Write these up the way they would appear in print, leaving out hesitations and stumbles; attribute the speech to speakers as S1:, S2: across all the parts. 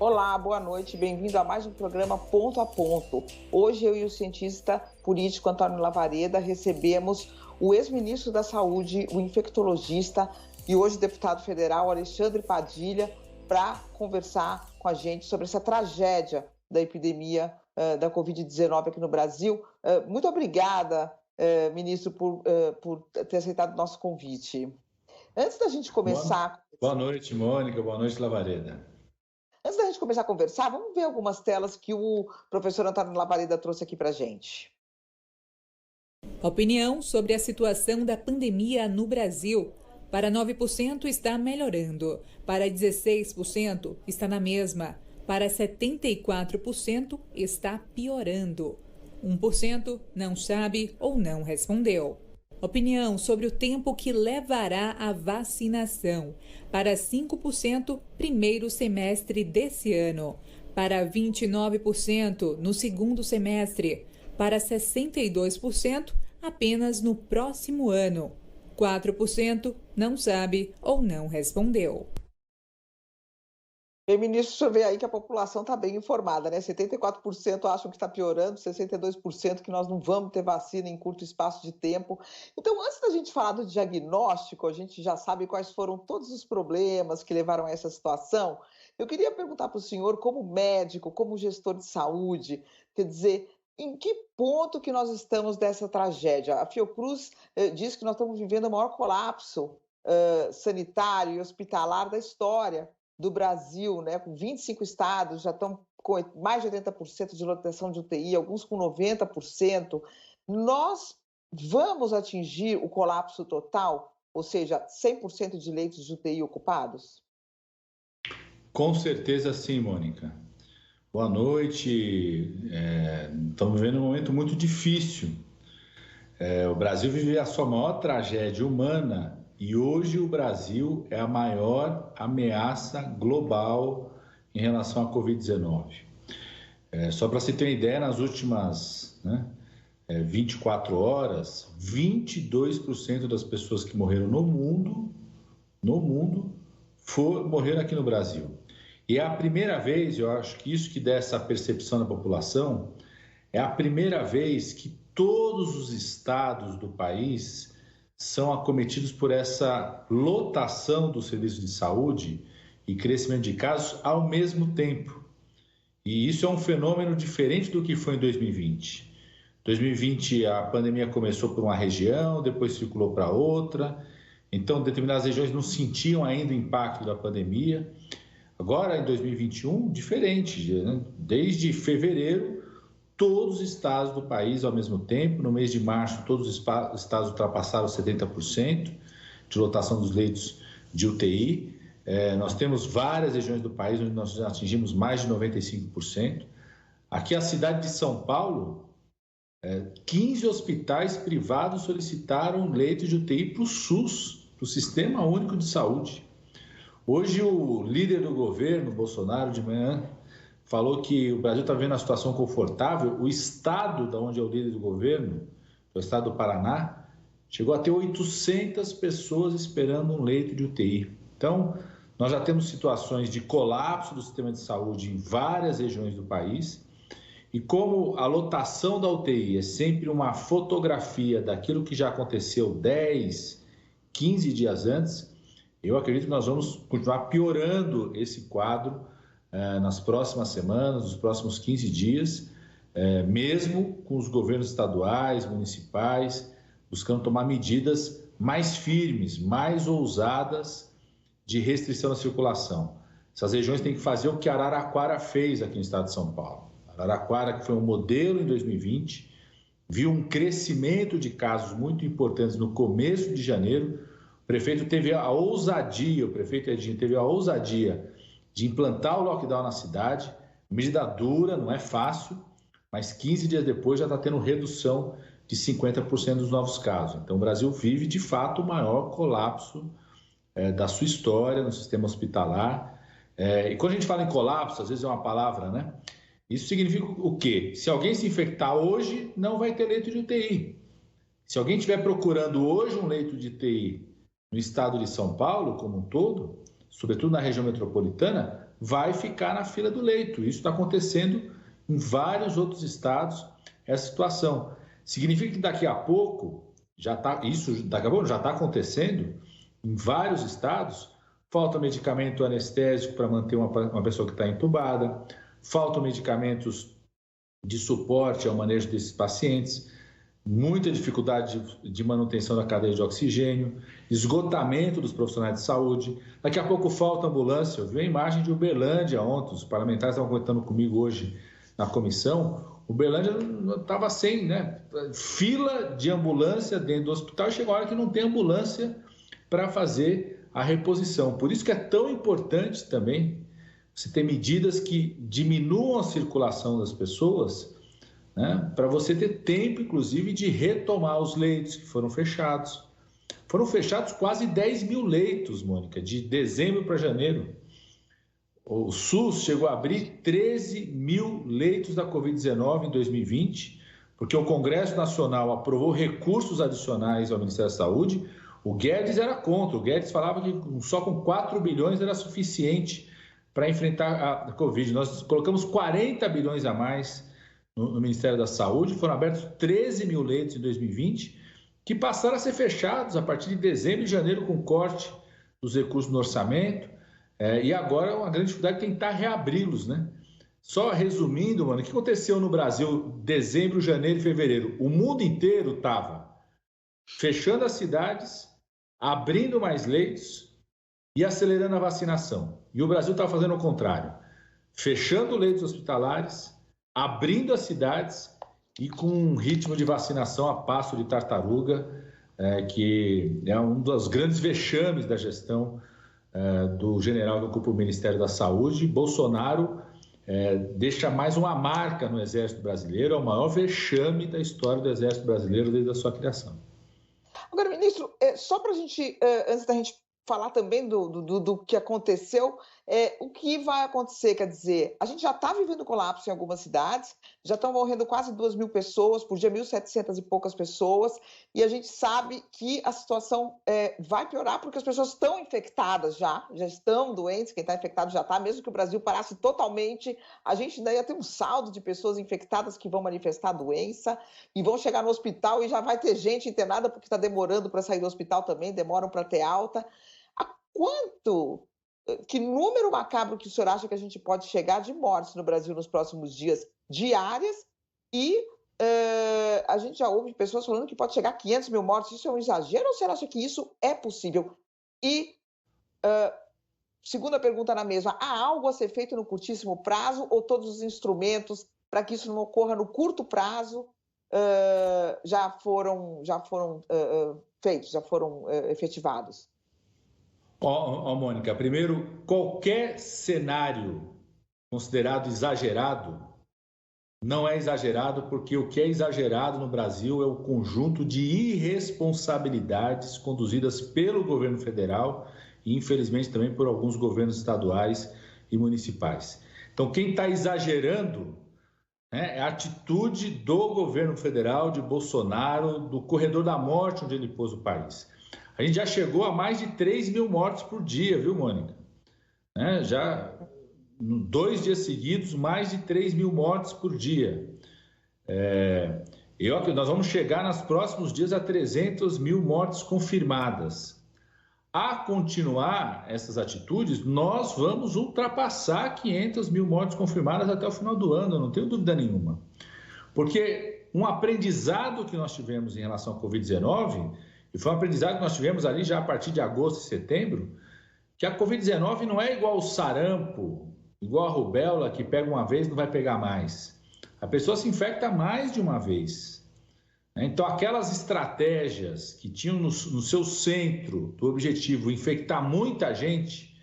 S1: Olá, boa noite, bem-vindo a mais um programa Ponto a Ponto. Hoje eu e o cientista político Antônio Lavareda recebemos o ex-ministro da Saúde, o infectologista e hoje deputado federal Alexandre Padilha para conversar com a gente sobre essa tragédia da epidemia da Covid-19 aqui no Brasil. Muito obrigada, ministro, por ter aceitado o nosso convite. Antes da gente começar...
S2: Boa noite, Mônica. Boa noite, Lavareda.
S1: Antes da gente começar a conversar, vamos ver algumas telas que o professor Antônio Lavareda trouxe aqui para a gente.
S3: Opinião sobre a situação da pandemia no Brasil. Para 9% está melhorando, para 16% está na mesma, para 74% está piorando. 1% não sabe ou não respondeu. Opinião sobre o tempo que levará a vacinação. Para 5%, primeiro semestre desse ano. Para 29%, no segundo semestre. Para 62%, apenas no próximo ano. 4% não sabe ou não respondeu.
S1: Bem, ministro, o senhor vê aí que a população está bem informada, né? 74% acham que está piorando, 62% que nós não vamos ter vacina em curto espaço de tempo. Então, antes da gente falar do diagnóstico, a gente já sabe quais foram todos os problemas que levaram a essa situação. Eu queria perguntar para o senhor, como médico, como gestor de saúde, quer dizer, em que ponto que nós estamos dessa tragédia? A Fiocruz diz que nós estamos vivendo o maior colapso sanitário e hospitalar da história do Brasil, né? Com 25 estados já estão com mais de 80% de lotação de UTI, alguns com 90%. Nós vamos atingir o colapso total, ou seja, 100% de leitos de UTI ocupados?
S2: Com certeza sim, Mônica. Boa noite. Estamos vivendo um momento muito difícil. O Brasil vive a sua maior tragédia humana e hoje o Brasil é a maior ameaça global em relação à Covid-19. Só para você ter uma ideia, nas últimas 24 horas, 22% das pessoas que morreram no mundo morreram aqui no Brasil. E é a primeira vez, eu acho que isso que dá essa percepção da população, é a primeira vez que todos os estados do país são acometidos por essa lotação do serviço de saúde e crescimento de casos ao mesmo tempo. E isso é um fenômeno diferente do que foi em 2020. Em 2020, a pandemia começou por uma região, depois circulou para outra. Então, determinadas regiões não sentiam ainda o impacto da pandemia. Agora, em 2021, diferente. Né? Desde fevereiro, todos os estados do país ao mesmo tempo. No mês de março, todos os estados ultrapassaram 70% de lotação dos leitos de UTI. Nós temos várias regiões do país onde nós já atingimos mais de 95%. Aqui, a cidade de São Paulo, 15 hospitais privados solicitaram leitos de UTI para o SUS, para o Sistema Único de Saúde. Hoje, o líder do governo, Bolsonaro, de manhã, falou que o Brasil está vivendo uma situação confortável. O estado de onde é o líder do governo, o estado do Paraná, chegou a ter 800 pessoas esperando um leito de UTI. Então, nós já temos situações de colapso do sistema de saúde em várias regiões do país. E como a lotação da UTI é sempre uma fotografia daquilo que já aconteceu 10, 15 dias antes, eu acredito que nós vamos continuar piorando esse quadro nas próximas semanas, nos próximos 15 dias, mesmo com os governos estaduais, municipais, buscando tomar medidas mais firmes, mais ousadas de restrição da circulação. Essas regiões têm que fazer o que Araraquara fez aqui no estado de São Paulo. Araraquara, que foi um modelo em 2020, viu um crescimento de casos muito importantes no começo de janeiro. O prefeito teve a ousadia, de implantar o lockdown na cidade, medida dura, não é fácil, mas 15 dias depois já está tendo redução de 50% dos novos casos. Então, o Brasil vive, de fato, o maior colapso da sua história no sistema hospitalar. E quando a gente fala em colapso, às vezes é uma palavra, né? Isso significa o quê? Se alguém se infectar hoje, não vai ter leito de UTI. Se alguém estiver procurando hoje um leito de UTI no estado de São Paulo como um todo, sobretudo na região metropolitana, vai ficar na fila do leito. Isso está acontecendo em vários outros estados, essa situação. Significa que daqui a pouco, daqui a pouco já está acontecendo em vários estados, falta medicamento anestésico para manter uma pessoa que está entubada, faltam medicamentos de suporte ao manejo desses pacientes, muita dificuldade de manutenção da cadeia de oxigênio, esgotamento dos profissionais de saúde. Daqui a pouco falta ambulância. Eu vi a imagem de Uberlândia ontem, os parlamentares estavam comentando comigo hoje na comissão. Uberlândia estava sem, né? Fila de ambulância dentro do hospital, e chegou a hora que não tem ambulância para fazer a reposição. Por isso que é tão importante também você ter medidas que diminuam a circulação das pessoas, né, para você ter tempo, inclusive, de retomar os leitos que foram fechados. Foram fechados quase 10 mil leitos, Mônica, de dezembro para janeiro. O SUS chegou a abrir 13 mil leitos da Covid-19 em 2020, porque o Congresso Nacional aprovou recursos adicionais ao Ministério da Saúde. O Guedes era contra. O Guedes falava que só com 4 bilhões era suficiente para enfrentar a Covid. Nós colocamos 40 bilhões a mais no Ministério da Saúde, foram abertos 13 mil leitos em 2020, que passaram a ser fechados a partir de dezembro e janeiro com corte dos recursos no orçamento, e agora uma grande dificuldade é tentar reabri-los, né? Só resumindo, mano, o que aconteceu no Brasil dezembro, janeiro e fevereiro? O mundo inteiro estava fechando as cidades, abrindo mais leitos e acelerando a vacinação. E o Brasil estava fazendo o contrário, fechando leitos hospitalares, abrindo as cidades e com um ritmo de vacinação a passo de tartaruga, que é um dos grandes vexames da gestão do general que ocupa o Ministério da Saúde. Bolsonaro deixa mais uma marca no Exército Brasileiro, é o maior vexame da história do Exército Brasileiro desde a sua criação.
S1: Agora, ministro, só para a gente, antes da gente falar também do que aconteceu, o que vai acontecer, quer dizer, a gente já está vivendo colapso em algumas cidades, já estão morrendo quase 2 mil pessoas, por dia 1.700 e poucas pessoas, e a gente sabe que a situação vai piorar porque as pessoas estão infectadas já estão doentes, quem está infectado já está, mesmo que o Brasil parasse totalmente, a gente ainda ia ter um saldo de pessoas infectadas que vão manifestar a doença e vão chegar no hospital e já vai ter gente internada porque está demorando para sair do hospital também, demoram para ter alta. Que número macabro que o senhor acha que a gente pode chegar de mortes no Brasil nos próximos dias diárias? E a gente já ouve pessoas falando que pode chegar a 500 mil mortes. Isso é um exagero ou o senhor acha que isso é possível? E, segunda pergunta na mesma, há algo a ser feito no curtíssimo prazo ou todos os instrumentos para que isso não ocorra no curto prazo já foram feitos, já foram efetivados?
S2: Mônica, primeiro, qualquer cenário considerado exagerado não é exagerado, porque o que é exagerado no Brasil é o conjunto de irresponsabilidades conduzidas pelo governo federal e, infelizmente, também por alguns governos estaduais e municipais. Então, quem está exagerando é a atitude do governo federal, de Bolsonaro, do corredor da morte onde ele pôs o país. A gente já chegou a mais de 3 mil mortes por dia, viu, Mônica? Já 2 dias seguidos, mais de 3 mil mortes por dia. Nós vamos chegar nos próximos dias a 300 mil mortes confirmadas. A continuar essas atitudes, nós vamos ultrapassar 500 mil mortes confirmadas até o final do ano, eu não tenho dúvida nenhuma. Porque um aprendizado que nós tivemos em relação à Covid-19... E foi um aprendizado que nós tivemos ali já a partir de agosto e setembro, que a Covid-19 não é igual ao sarampo, igual a rubéola, que pega uma vez e não vai pegar mais. A pessoa se infecta mais de uma vez. Então, aquelas estratégias que tinham no seu centro do objetivo infectar muita gente,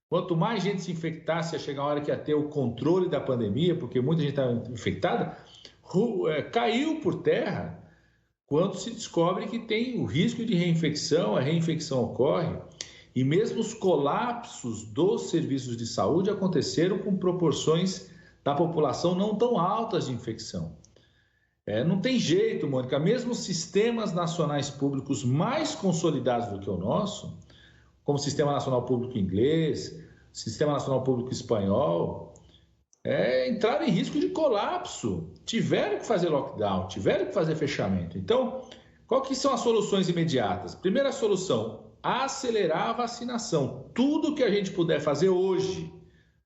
S2: quanto mais gente se infectasse, ia chegar a hora que ia ter o controle da pandemia, porque muita gente estava infectada, caiu por terra. Quando se descobre que tem o risco de reinfecção, a reinfecção ocorre, e mesmo os colapsos dos serviços de saúde aconteceram com proporções da população não tão altas de infecção. Não tem jeito, Mônica, mesmo sistemas nacionais públicos mais consolidados do que o nosso, como o Sistema Nacional Público Inglês, Sistema Nacional Público Espanhol, entraram em risco de colapso, tiveram que fazer lockdown, tiveram que fazer fechamento. Então, qual que são as soluções imediatas? Primeira solução, acelerar a vacinação. Tudo que a gente puder fazer hoje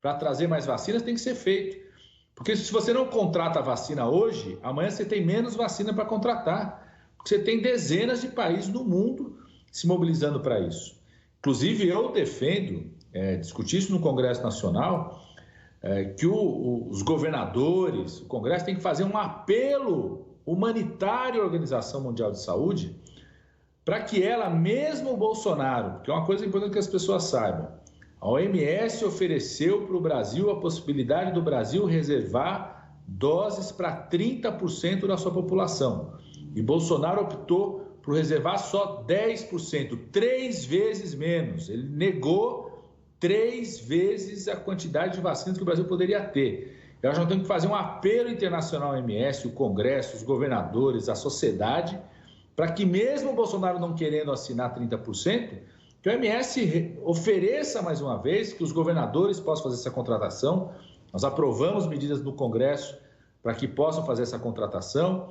S2: para trazer mais vacinas tem que ser feito. Porque se você não contrata a vacina hoje, amanhã você tem menos vacina para contratar. Porque você tem dezenas de países no mundo se mobilizando para isso. Inclusive, eu defendo, discutir isso no Congresso Nacional, que os governadores, o Congresso tem que fazer um apelo humanitário à Organização Mundial de Saúde para que ela, mesmo o Bolsonaro, porque é uma coisa importante que as pessoas saibam, a OMS ofereceu para o Brasil a possibilidade do Brasil reservar doses para 30% da sua população. E Bolsonaro optou por reservar só 10%, 3 vezes menos. Ele negou 3 vezes a quantidade de vacinas que o Brasil poderia ter. Nós já temos que fazer um apelo internacional à OMS, o Congresso, os governadores, a sociedade, para que mesmo o Bolsonaro não querendo assinar 30%, que a OMS ofereça mais uma vez, que os governadores possam fazer essa contratação. Nós aprovamos medidas no Congresso para que possam fazer essa contratação,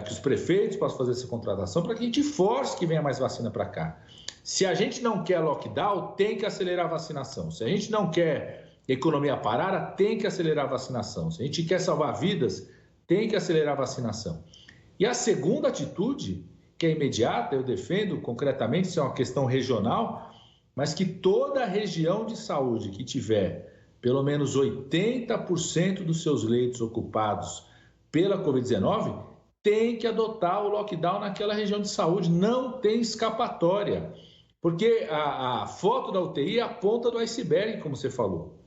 S2: que os prefeitos possam fazer essa contratação, para que a gente force que venha mais vacina para cá. Se a gente não quer lockdown, tem que acelerar a vacinação. Se a gente não quer economia parada, tem que acelerar a vacinação. Se a gente quer salvar vidas, tem que acelerar a vacinação. E a segunda atitude, que é imediata, eu defendo concretamente, isso é uma questão regional, mas que toda a região de saúde que tiver pelo menos 80% dos seus leitos ocupados pela Covid-19, tem que adotar o lockdown naquela região de saúde, não tem escapatória, porque a foto da UTI é a ponta do iceberg, como você falou.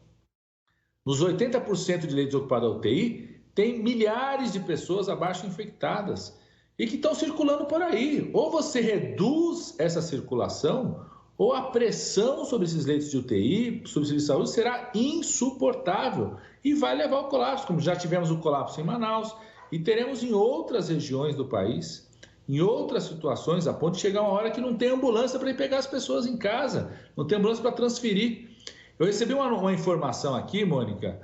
S2: Nos 80% de leitos ocupados da UTI, tem milhares de pessoas abaixo infectadas e que estão circulando por aí. Ou você reduz essa circulação, ou a pressão sobre esses leitos de UTI, sobre o serviço de saúde, será insuportável e vai levar ao colapso, como já tivemos o colapso em Manaus e teremos em outras regiões do país, em outras situações, a ponto de chegar uma hora que não tem ambulância para ir pegar as pessoas em casa, não tem ambulância para transferir. Eu recebi uma informação aqui, Mônica.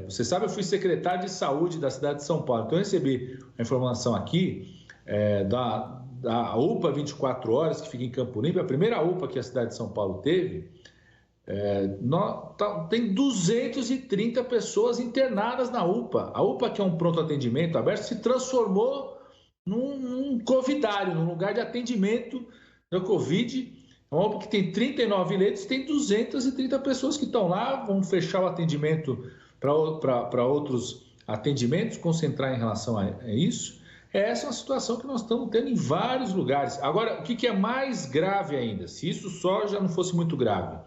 S2: Você sabe, eu fui secretário de saúde da cidade de São Paulo, então eu recebi a informação aqui da UPA 24 horas, que fica em Campo Limpo, a primeira UPA que a cidade de São Paulo teve, tem 230 pessoas internadas na UPA. A UPA, que é um pronto atendimento aberto, se transformou num covidário, num lugar de atendimento da Covid. É uma UPA que tem 39 leitos, tem 230 pessoas que estão lá, vão fechar o atendimento para outros atendimentos, concentrar em relação a isso. Essa é uma situação que nós estamos tendo em vários lugares. Agora, o que é mais grave ainda, se isso só já não fosse muito grave,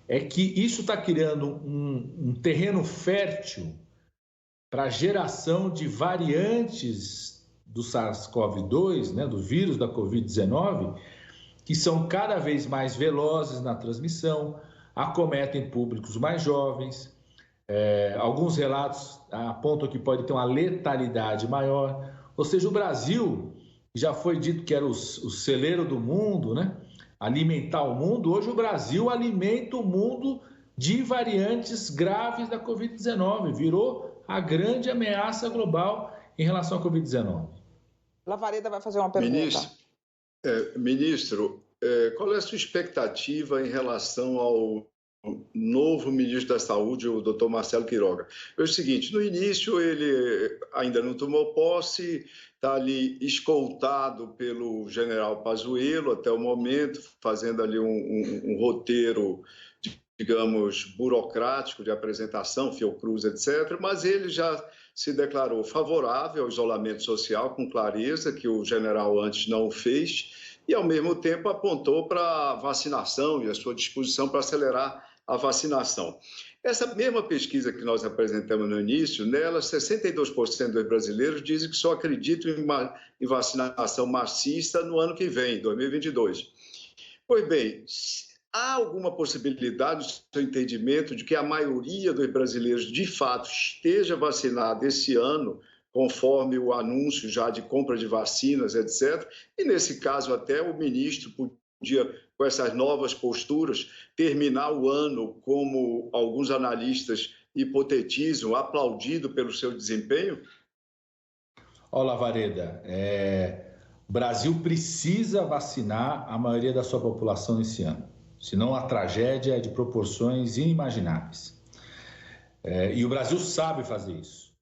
S2: é que isso está criando um terreno fértil para a geração de variantes do SARS-CoV-2, né, do vírus da Covid-19, que são cada vez mais velozes na transmissão, acometem públicos mais jovens. Alguns relatos apontam que pode ter uma letalidade maior. Ou seja, o Brasil, já foi dito que era o celeiro do mundo, né? Alimentar o mundo. Hoje o Brasil alimenta o mundo de variantes graves da Covid-19. Virou a grande ameaça global em relação à Covid-19.
S1: Lavareda vai fazer uma pergunta.
S4: Ministro, qual é a sua expectativa em relação ao novo ministro da Saúde, o doutor Marcelo Queiroga? É o seguinte, no início ele ainda não tomou posse, está ali escoltado pelo general Pazuello até o momento, fazendo ali um roteiro, digamos, burocrático de apresentação, Fiocruz, etc., mas ele já se declarou favorável ao isolamento social, com clareza, que o general antes não o fez, e, ao mesmo tempo, apontou para a vacinação e a sua disposição para acelerar a vacinação. Essa mesma pesquisa que nós apresentamos no início, nela, 62% dos brasileiros dizem que só acreditam em vacinação maciça no ano que vem, 2022. Pois bem, há alguma possibilidade, no seu entendimento, de que a maioria dos brasileiros, de fato, esteja vacinada esse ano, conforme o anúncio já de compra de vacinas, etc. E, nesse caso, até o ministro dia, com essas novas posturas, terminar o ano, como alguns analistas hipotetizam, aplaudido pelo seu desempenho?
S2: Olha, Lavareda, o Brasil precisa vacinar a maioria da sua população esse ano, senão a tragédia é de proporções inimagináveis. E o Brasil sabe fazer isso.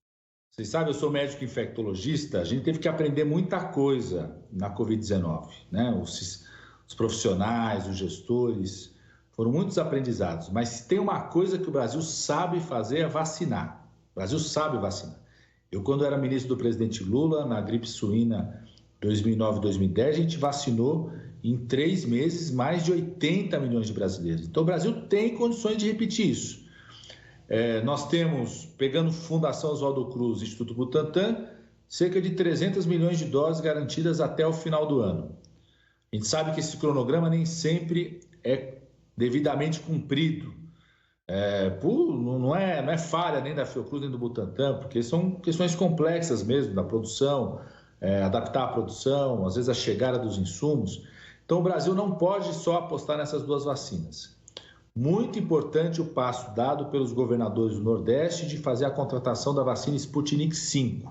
S2: Vocês sabem, eu sou médico infectologista, a gente teve que aprender muita coisa na Covid-19, né? Os profissionais, os gestores, foram muitos aprendizados, mas tem uma coisa que o Brasil sabe fazer, é vacinar. O Brasil sabe vacinar. Eu, quando era ministro do presidente Lula, na gripe suína 2009 e 2010, a gente vacinou em 3 meses mais de 80 milhões de brasileiros. Então, o Brasil tem condições de repetir isso. Nós temos, pegando Fundação Oswaldo Cruz e Instituto Butantan, cerca de 300 milhões de doses garantidas até o final do ano. A gente sabe que esse cronograma nem sempre é devidamente cumprido. Não é falha nem da Fiocruz nem do Butantan, porque são questões complexas mesmo da produção, adaptar a produção, às vezes a chegada dos insumos. Então, o Brasil não pode só apostar nessas 2 vacinas. Muito importante o passo dado pelos governadores do Nordeste de fazer a contratação da vacina Sputnik V.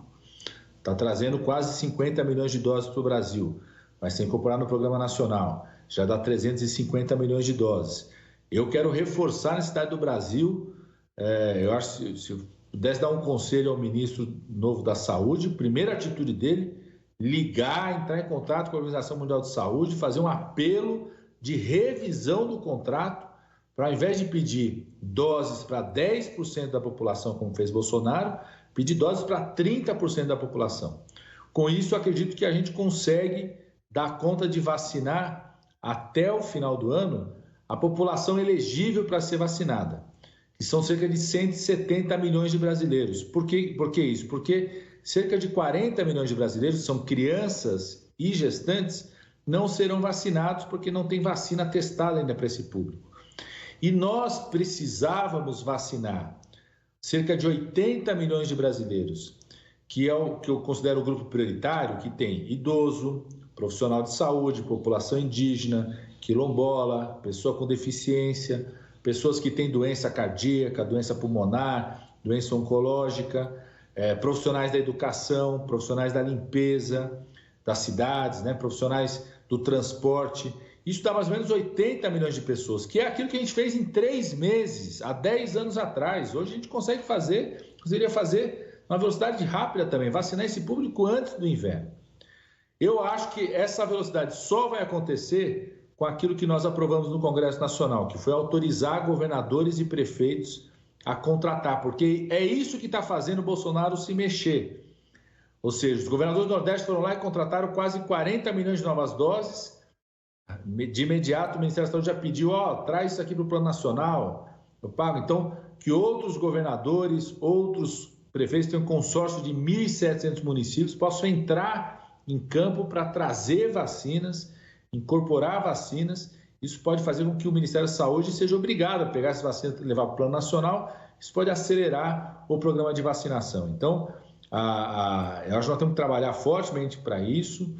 S2: Está trazendo quase 50 milhões de doses para o Brasil. Vai ser incorporado no Programa Nacional. Já dá 350 milhões de doses. Eu quero reforçar a necessidade do Brasil. Eu acho que se eu pudesse dar um conselho ao ministro novo da Saúde, a primeira atitude dele, ligar, entrar em contato com a Organização Mundial de Saúde, fazer um apelo de revisão do contrato, para ao invés de pedir doses para 10% da população, como fez Bolsonaro, pedir doses para 30% da população. Com isso, acredito que a gente consegue dar conta de vacinar até o final do ano a população elegível para ser vacinada, que são cerca de 170 milhões de brasileiros. Por que isso? Porque cerca de 40 milhões de brasileiros, são crianças e gestantes, não serão vacinados porque não tem vacina testada ainda para esse público. E nós precisávamos vacinar cerca de 80 milhões de brasileiros, que é o que eu considero o grupo prioritário, que tem idoso, profissional de saúde, população indígena, quilombola, pessoa com deficiência, pessoas que têm doença cardíaca, doença pulmonar, doença oncológica, profissionais da educação, profissionais da limpeza das cidades, né, profissionais do transporte. Isso dá mais ou menos 80 milhões de pessoas, que é aquilo que a gente fez em 3 meses, há 10 anos atrás. Hoje a gente conseguiria fazer uma velocidade rápida também, vacinar esse público antes do inverno. Eu acho que essa velocidade só vai acontecer com aquilo que nós aprovamos no Congresso Nacional, que foi autorizar governadores e prefeitos a contratar, porque é isso que está fazendo o Bolsonaro se mexer. Ou seja, os governadores do Nordeste foram lá e contrataram quase 40 milhões de novas doses. De imediato, o Ministério da Saúde já pediu, traz isso aqui para o Plano Nacional, eu pago. Então, que outros governadores, outros prefeitos, tenham um consórcio de 1.700 municípios, possam entrar em campo para trazer vacinas, incorporar vacinas. Isso pode fazer com que o Ministério da Saúde seja obrigado a pegar essas vacinas e levar para o Plano Nacional. Isso pode acelerar o programa de vacinação. Então, eu acho que nós temos que trabalhar fortemente para isso.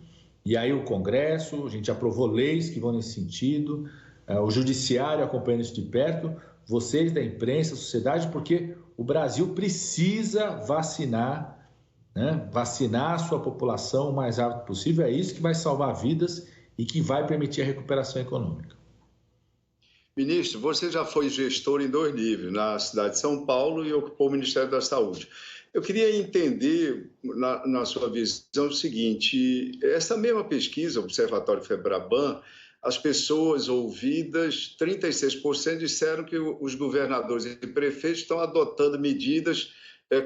S2: E aí o Congresso, a gente aprovou leis que vão nesse sentido, o Judiciário acompanhando isso de perto, vocês da imprensa, a sociedade, porque o Brasil precisa vacinar, né? Vacinar a sua população o mais rápido possível. É isso que vai salvar vidas e que vai permitir a recuperação econômica.
S4: Ministro, você já foi gestor em 2 níveis, na cidade de São Paulo e ocupou o Ministério da Saúde. Eu queria entender, na sua visão, o seguinte: essa mesma pesquisa, Observatório Febraban, as pessoas ouvidas, 36% disseram que os governadores e prefeitos estão adotando medidas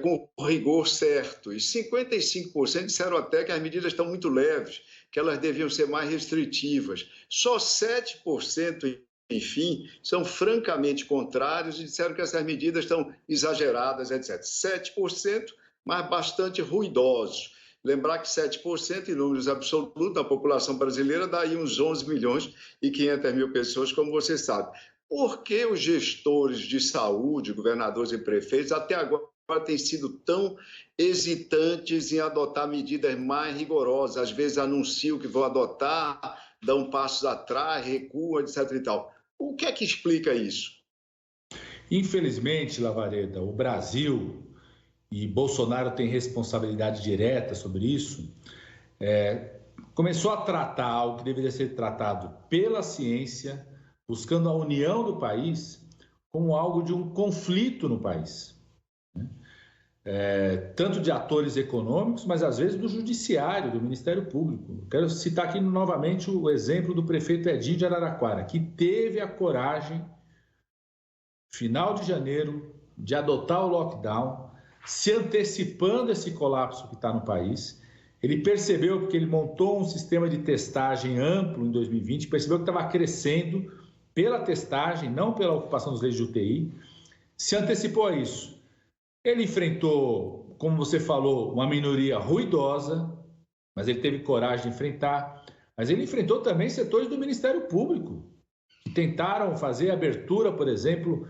S4: com rigor certo, e 55% disseram até que as medidas estão muito leves, que elas deviam ser mais restritivas. Só 7%, enfim, são francamente contrários e disseram que essas medidas estão exageradas, etc. 7%, mas bastante ruidosos. Lembrar que 7% em números absolutos da população brasileira dá aí uns 11 milhões e 500 mil pessoas, como você sabe. Por que os gestores de saúde, governadores e prefeitos, até agora têm sido tão hesitantes em adotar medidas mais rigorosas. Às vezes anunciam que vão adotar, dão passos atrás, recuam, etc. e tal. O que é que explica isso?
S2: Infelizmente, Lavareda, o Brasil, e Bolsonaro tem responsabilidade direta sobre isso, começou a tratar algo que deveria ser tratado pela ciência, buscando a união do país, como algo de um conflito no país. Tanto de atores econômicos, mas às vezes do judiciário, do Ministério Público. Quero citar aqui novamente o exemplo do prefeito Edinho de Araraquara, que teve a coragem, final de janeiro, de adotar o lockdown, se antecipando esse colapso que está no país. Ele percebeu, porque ele montou um sistema de testagem amplo em 2020, percebeu que estava crescendo pela testagem, não pela ocupação dos leitos de UTI, se antecipou a isso. Ele enfrentou, como você falou, uma minoria ruidosa, mas ele teve coragem de enfrentar. Mas ele enfrentou também setores do Ministério Público, que tentaram fazer abertura, por exemplo,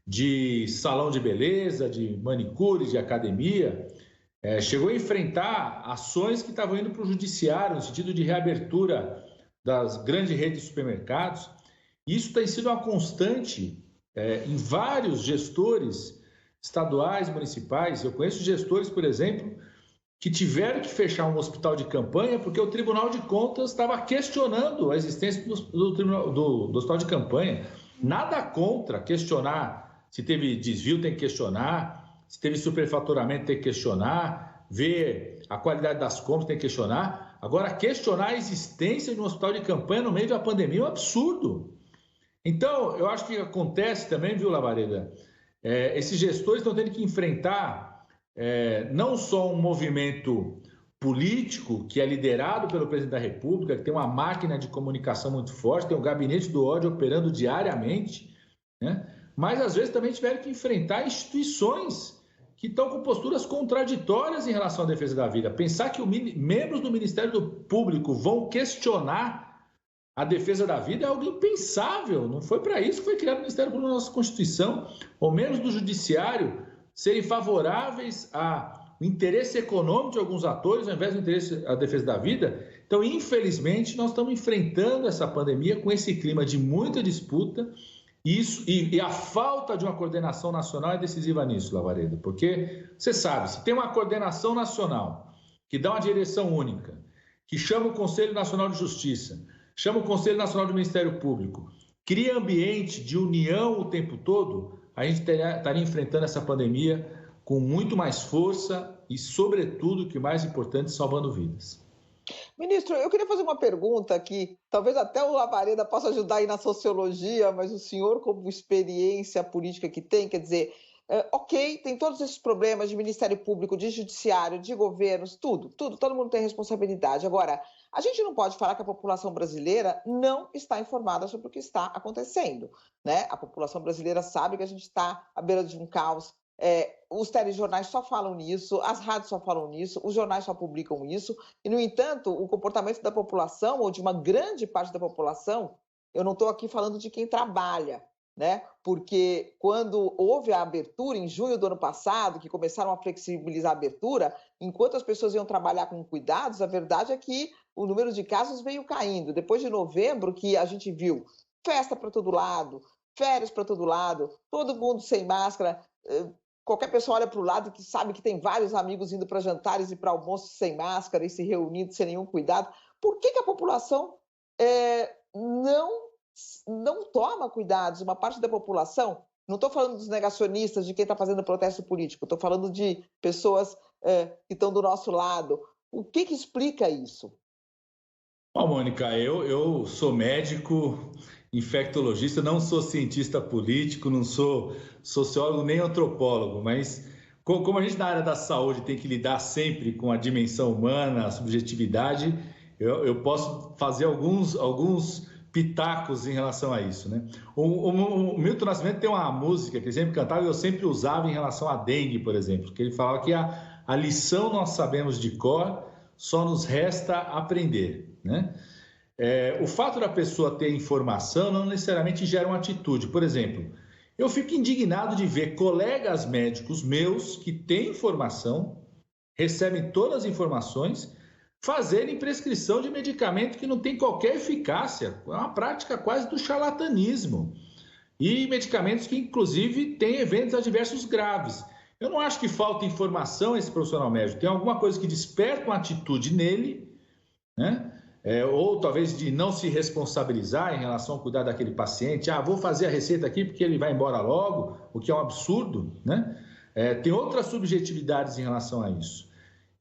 S2: de salão de beleza, de manicure, de academia. Chegou a enfrentar ações que estavam indo para o judiciário, no sentido de reabertura das grandes redes de supermercados. Isso tem sido uma constante em vários gestores estaduais, municipais. Eu conheço gestores, por exemplo, que tiveram que fechar um hospital de campanha porque o Tribunal de Contas estava questionando a existência do hospital de campanha. Nada contra questionar se teve desvio, tem que questionar, se teve superfaturamento, tem que questionar, ver a qualidade das compras, tem que questionar. Agora, questionar a existência de um hospital de campanha no meio de uma pandemia é um absurdo. Então, eu acho que acontece também, viu, Lavareda? Esses gestores estão tendo que enfrentar não só um movimento político que é liderado pelo presidente da República, que tem uma máquina de comunicação muito forte, tem um gabinete do ódio operando diariamente, né? Mas às vezes também tiveram que enfrentar instituições que estão com posturas contraditórias em relação à defesa da vida. Pensar que membros do Ministério Público vão questionar a defesa da vida é algo impensável. Não foi para isso que foi criado o Ministério Público na nossa Constituição, ou membros do Judiciário serem favoráveis ao interesse econômico de alguns atores, ao invés do interesse à defesa da vida. Então, infelizmente, nós estamos enfrentando essa pandemia com esse clima de muita disputa, e a falta de uma coordenação nacional é decisiva nisso, Lavareda, porque você sabe, se tem uma coordenação nacional que dá uma direção única, que chama o Conselho Nacional de Justiça, chama o Conselho Nacional do Ministério Público, cria ambiente de união o tempo todo, a gente estaria enfrentando essa pandemia com muito mais força e, sobretudo, o que é mais importante, salvando vidas.
S1: Ministro, eu queria fazer uma pergunta que talvez até o Lavareda possa ajudar aí na sociologia, mas o senhor, como experiência política que tem, quer dizer, ok, tem todos esses problemas de Ministério Público, de Judiciário, de governos, tudo, todo mundo tem responsabilidade. Agora, a gente não pode falar que a população brasileira não está informada sobre o que está acontecendo, né? A população brasileira sabe que a gente está à beira de um caos. Os telejornais só falam nisso, as rádios só falam nisso, os jornais só publicam isso, e, no entanto, o comportamento da população, ou de uma grande parte da população, eu não estou aqui falando de quem trabalha, né? Porque quando houve a abertura, em junho do ano passado, que começaram a flexibilizar a abertura, enquanto as pessoas iam trabalhar com cuidados, a verdade é que o número de casos veio caindo. Depois de novembro, que a gente viu festa para todo lado, férias para todo lado, todo mundo sem máscara. Qualquer pessoa olha para o lado que sabe que tem vários amigos indo para jantares e para almoços sem máscara e se reunindo sem nenhum cuidado. Por que a população não toma cuidados? Uma parte da população, não estou falando dos negacionistas, de quem está fazendo protesto político, estou falando de pessoas que estão do nosso lado. O que explica isso?
S2: Bom, Mônica, eu sou médico, infectologista, não sou cientista político, não sou sociólogo nem antropólogo, mas como a gente na área da saúde tem que lidar sempre com a dimensão humana, a subjetividade, eu posso fazer alguns pitacos em relação a isso, né? O Milton Nascimento tem uma música que ele sempre cantava e eu sempre usava em relação à dengue, por exemplo, que ele falava que a lição nós sabemos de cor, só nos resta aprender, né? O fato da pessoa ter informação não necessariamente gera uma atitude. Por exemplo, Eu fico indignado de ver colegas médicos meus que têm informação, recebem todas as informações, fazerem prescrição de medicamento que não tem qualquer eficácia. É uma prática quase do charlatanismo. E medicamentos que, inclusive, têm eventos adversos graves. Eu não acho que falta informação a esse profissional médico. Tem alguma coisa que desperta uma atitude nele, né? Ou talvez de não se responsabilizar em relação ao cuidar daquele paciente. Vou fazer a receita aqui porque ele vai embora logo, o que é um absurdo, né? Tem outras subjetividades em relação a isso.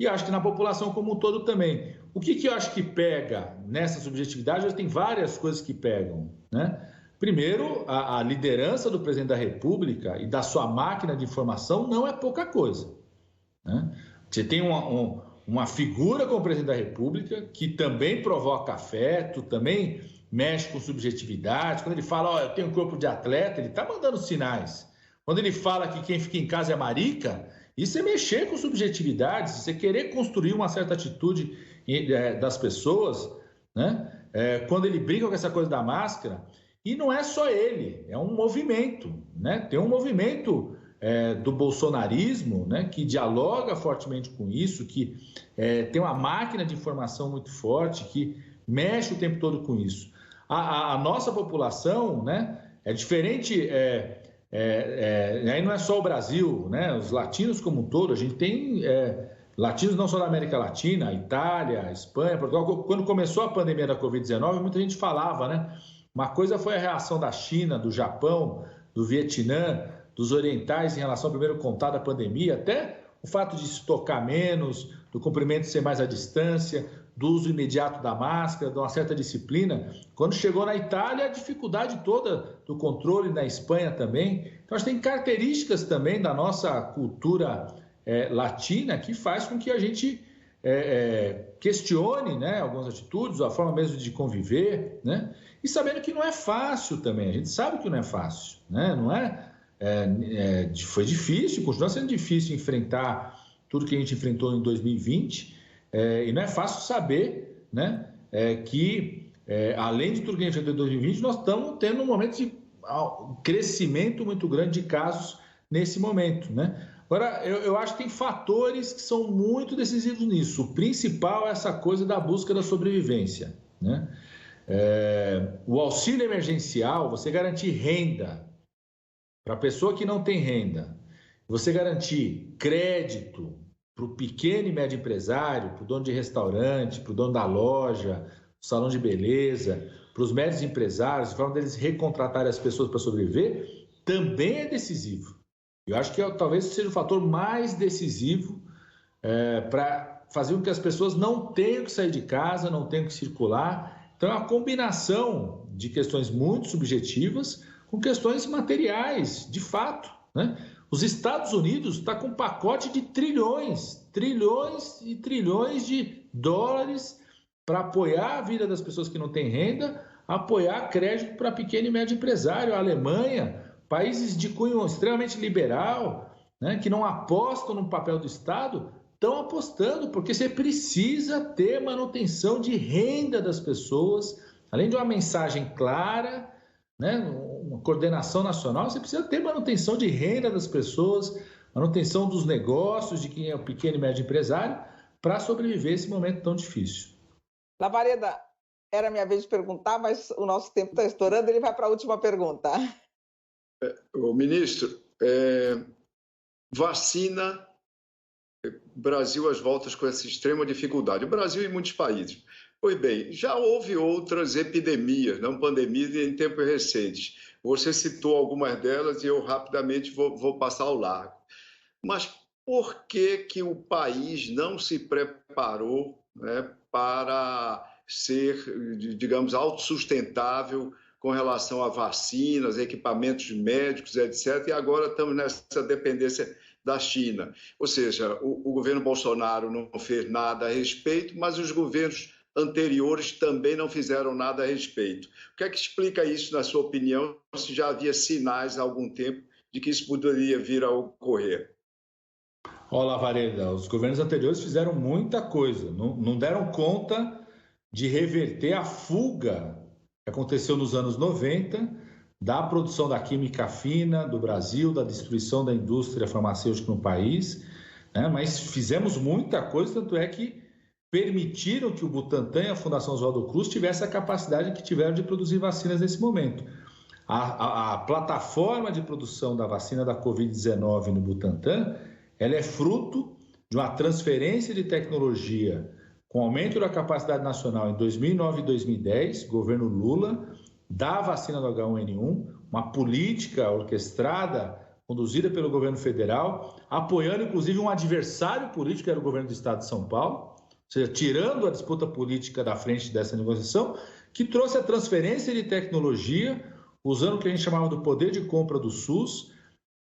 S2: E acho que na população como um todo também. O que eu acho que pega nessa subjetividade? Tem várias coisas que pegam, né? Primeiro, a liderança do presidente da República e da sua máquina de informação não é pouca coisa, né? Você tem uma figura como presidente da República que também provoca afeto, também mexe com subjetividade. Quando ele fala, eu tenho um corpo de atleta, ele está mandando sinais. Quando ele fala que quem fica em casa é marica, isso é mexer com subjetividades, você querer construir uma certa atitude das pessoas, né? Quando ele brinca com essa coisa da máscara, e não é só ele, é um movimento, né? Tem um movimento do bolsonarismo, né, que dialoga fortemente com isso, que tem uma máquina de informação muito forte, que mexe o tempo todo com isso. A nossa população, né, é diferente, aí não é só o Brasil, né, os latinos como um todo, a gente tem latinos não só da América Latina, Itália, Espanha, Portugal. Quando começou a pandemia da Covid-19, muita gente falava, né, uma coisa foi a reação da China, do Japão, do Vietnã, dos orientais em relação ao primeiro contato da pandemia, até o fato de se tocar menos, do cumprimento ser mais à distância, do uso imediato da máscara, de uma certa disciplina. Quando chegou na Itália, a dificuldade toda do controle, na Espanha também. Então, a gente tem características também da nossa cultura latina que faz com que a gente questione, né, algumas atitudes, a forma mesmo de conviver, né? E sabendo que não é fácil também, a gente sabe que não é fácil, né? Não foi difícil, continua sendo difícil enfrentar tudo que a gente enfrentou em 2020, e não é fácil saber, né, que, além de tudo que a gente enfrentou em 2020, nós estamos tendo um momento de crescimento muito grande de casos nesse momento, né? Agora, eu acho que tem fatores que são muito decisivos nisso. O principal é essa coisa da busca da sobrevivência, né? O auxílio emergencial, você garantir renda para a pessoa que não tem renda, você garantir crédito para o pequeno e médio empresário, para o dono de restaurante, para o dono da loja, salão de beleza, para os médios empresários, de forma deles recontratarem as pessoas para sobreviver, também é decisivo. Eu acho que talvez seja o fator mais decisivo para fazer com que as pessoas não tenham que sair de casa, não tenham que circular. Então, é uma combinação de questões muito subjetivas com questões materiais, de fato, né? Os Estados Unidos estão com um pacote de trilhões e trilhões de dólares para apoiar a vida das pessoas que não têm renda, apoiar crédito para pequeno e médio empresário. A Alemanha, países de cunho extremamente liberal, né, que não apostam no papel do Estado, estão apostando, porque você precisa ter manutenção de renda das pessoas, além de uma mensagem clara, né, uma coordenação nacional, você precisa ter manutenção de renda das pessoas, manutenção dos negócios de quem é o pequeno e médio empresário, para sobreviver esse momento tão difícil.
S1: Lavareda, era minha vez de perguntar, mas o nosso tempo está estourando, ele vai para a última pergunta.
S4: O ministro, vacina, Brasil às voltas com essa extrema dificuldade. O Brasil e muitos países. Pois bem, já houve outras epidemias, não pandemias, em tempos recentes. Você citou algumas delas e eu rapidamente vou passar ao largo. Mas por que o país não se preparou, né, para ser, digamos, autossustentável com relação a vacinas, equipamentos médicos, etc. E agora estamos nessa dependência da China. Ou seja, o governo Bolsonaro não fez nada a respeito, mas os governos anteriores também não fizeram nada a respeito. O que é que explica isso, na sua opinião, se já havia sinais há algum tempo de que isso poderia vir a ocorrer?
S2: Olá, Lavareda, os governos anteriores fizeram muita coisa, não deram conta de reverter a fuga que aconteceu nos anos 90 da produção da química fina do Brasil, da destruição da indústria farmacêutica no país, né? Mas fizemos muita coisa, tanto é que permitiram que o Butantan e a Fundação Oswaldo Cruz tivessem a capacidade que tiveram de produzir vacinas nesse momento. A plataforma de produção da vacina da Covid-19 no Butantan, ela é fruto de uma transferência de tecnologia com aumento da capacidade nacional em 2009 e 2010, governo Lula, da vacina do H1N1, uma política orquestrada, conduzida pelo governo federal, apoiando inclusive um adversário político, que era o governo do estado de São Paulo, ou seja, tirando a disputa política da frente dessa negociação, que trouxe a transferência de tecnologia, usando o que a gente chamava do poder de compra do SUS,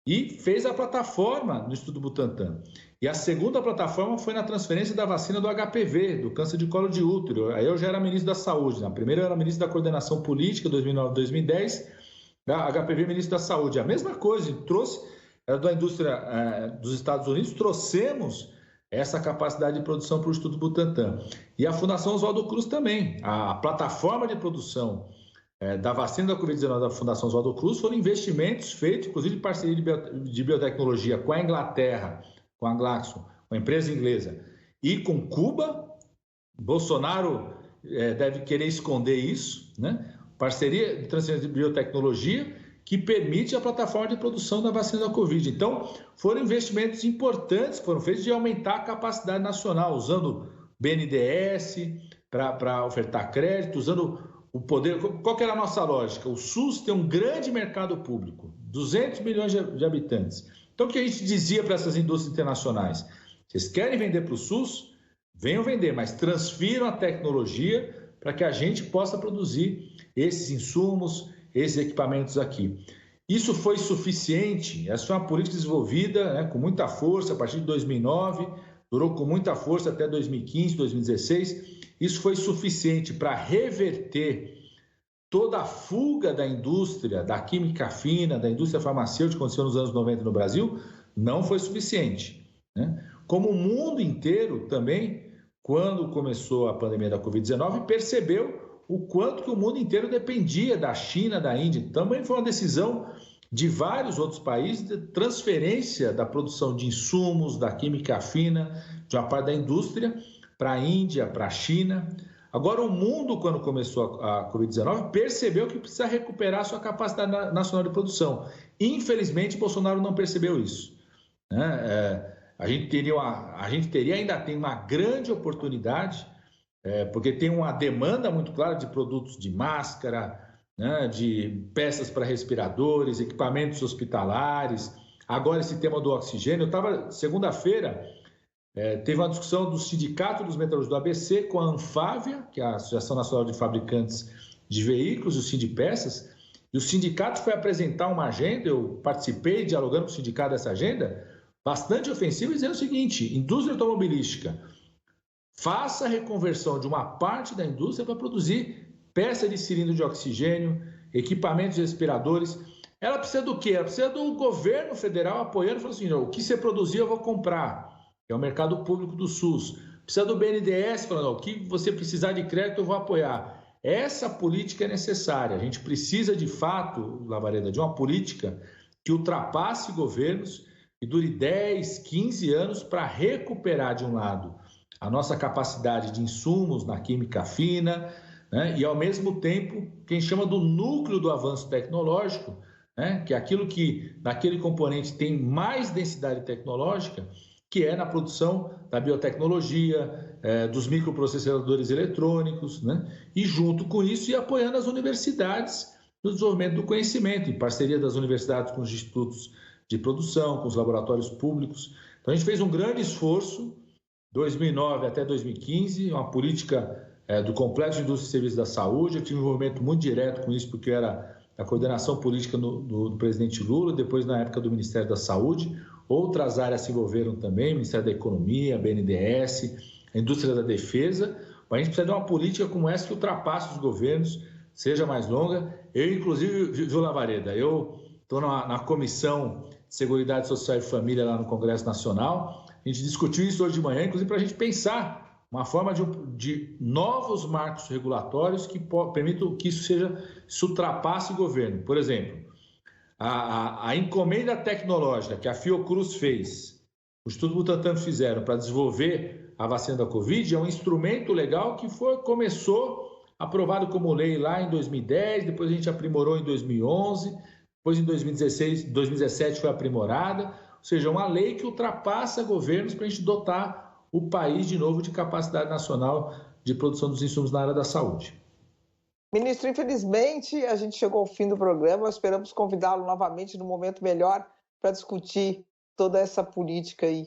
S2: e fez a plataforma no Instituto Butantan. E a segunda plataforma foi na transferência da vacina do HPV, do câncer de colo de útero. Aí eu já era ministro da Saúde. Na primeira eu era ministro da Coordenação Política, 2009-2010, da HPV ministro da Saúde. A mesma coisa, trouxe, era da indústria dos Estados Unidos, trouxemos essa capacidade de produção para o Instituto Butantan. E a Fundação Oswaldo Cruz também. A plataforma de produção da vacina da Covid-19 da Fundação Oswaldo Cruz foram investimentos feitos, inclusive de parceria de biotecnologia com a Inglaterra, com a Glaxo, com a empresa inglesa, e com Cuba. Bolsonaro deve querer esconder isso, né? Parceria de transferência de biotecnologia que permite a plataforma de produção da vacina da Covid. Então, foram investimentos importantes que foram feitos de aumentar a capacidade nacional, usando BNDES para ofertar crédito, usando o poder. Qual que era a nossa lógica? O SUS tem um grande mercado público, 200 milhões de habitantes. Então, o que a gente dizia para essas indústrias internacionais? Vocês querem vender para o SUS? Venham vender, mas transfiram a tecnologia para que a gente possa produzir esses insumos, esses equipamentos aqui. Isso foi suficiente, essa foi uma política desenvolvida, né, com muita força a partir de 2009, durou com muita força até 2015, 2016. Isso foi suficiente para reverter toda a fuga da indústria, da química fina, da indústria farmacêutica que aconteceu nos anos 90 no Brasil? Não foi suficiente, né? Como o mundo inteiro também, quando começou a pandemia da Covid-19, percebeu o quanto que o mundo inteiro dependia da China, da Índia. Também foi uma decisão de vários outros países de transferência da produção de insumos, da química fina, de uma parte da indústria, para a Índia, para a China. Agora, o mundo, quando começou a Covid-19, percebeu que precisa recuperar sua capacidade nacional de produção. Infelizmente, Bolsonaro não percebeu isso, né? A gente ainda tem uma grande oportunidade, porque tem uma demanda muito clara de produtos de máscara, né, de peças para respiradores, equipamentos hospitalares. Agora, esse tema do oxigênio. Segunda-feira, teve uma discussão do Sindicato dos Metalúrgicos do ABC com a Anfávia, que é a Associação Nacional de Fabricantes de Veículos, o Sindipeças, e o sindicato foi apresentar uma agenda. Eu participei dialogando com o sindicato dessa agenda, bastante ofensiva, dizendo o seguinte: indústria automobilística, faça a reconversão de uma parte da indústria para produzir peça de cilindro de oxigênio, equipamentos de respiradores. Ela precisa do quê? Ela precisa do governo federal apoiando, falando assim: o que você produzir eu vou comprar, que é o mercado público do SUS. Precisa do BNDES falando: o que você precisar de crédito eu vou apoiar. Essa política é necessária. A gente precisa, de fato, Lavareda, de uma política que ultrapasse governos e dure 10, 15 anos para recuperar, de um lado, a nossa capacidade de insumos na química fina, né? E, ao mesmo tempo, quem chama do núcleo do avanço tecnológico, né? Que é aquilo que, naquele componente, tem mais densidade tecnológica, que é na produção da biotecnologia, dos microprocessadores eletrônicos, né? E, junto com isso, e apoiando as universidades no desenvolvimento do conhecimento, em parceria das universidades com os institutos de produção, com os laboratórios públicos. Então, a gente fez um grande esforço, 2009 até 2015, uma política do Complexo de Indústria e Serviços da Saúde. Eu tive um envolvimento muito direto com isso, porque eu era da coordenação política do presidente Lula, depois na época do Ministério da Saúde. Outras áreas se envolveram também, Ministério da Economia, BNDES, a indústria da defesa. Mas a gente precisa de uma política como essa que ultrapasse os governos, seja mais longa. Eu, inclusive, viu, Lavareda, eu estou na Comissão de Seguridade Social e Família lá no Congresso Nacional. A gente discutiu isso hoje de manhã, inclusive para a gente pensar uma forma de novos marcos regulatórios que permitam que isso ultrapasse o governo. Por exemplo, a encomenda tecnológica que a Fiocruz fez, o Instituto Butantan fizeram para desenvolver a vacina da Covid, é um instrumento legal que começou aprovado como lei lá em 2010, depois a gente aprimorou em 2011, depois em 2017 foi aprimorada, ou seja, uma lei que ultrapassa governos para a gente dotar o país de novo de capacidade nacional de produção dos insumos na área da saúde.
S1: Ministro, infelizmente a gente chegou ao fim do programa, esperamos convidá-lo novamente num momento melhor para discutir toda essa política aí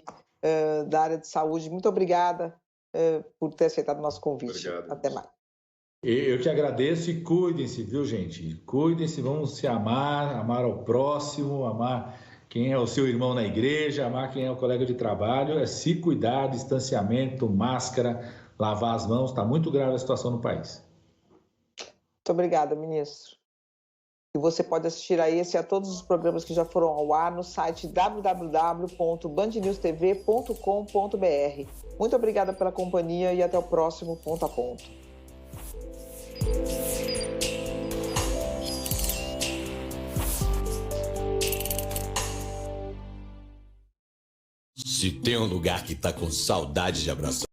S1: da área de saúde. Muito obrigada por ter aceitado o nosso convite.
S4: Obrigado.
S1: Até mais.
S2: Eu que agradeço e cuidem-se, viu, gente? Cuidem-se, vamos se amar, amar ao próximo, amar quem é o seu irmão na igreja, amar quem é o colega de trabalho, é se cuidar, distanciamento, máscara, lavar as mãos, está muito grave a situação no país.
S1: Muito obrigada, ministro. E você pode assistir a esse e a todos os programas que já foram ao ar no site www.bandnewstv.com.br. Muito obrigada pela companhia e até o próximo Ponto a Ponto.
S5: Se tem um lugar que tá com saudade de abraçar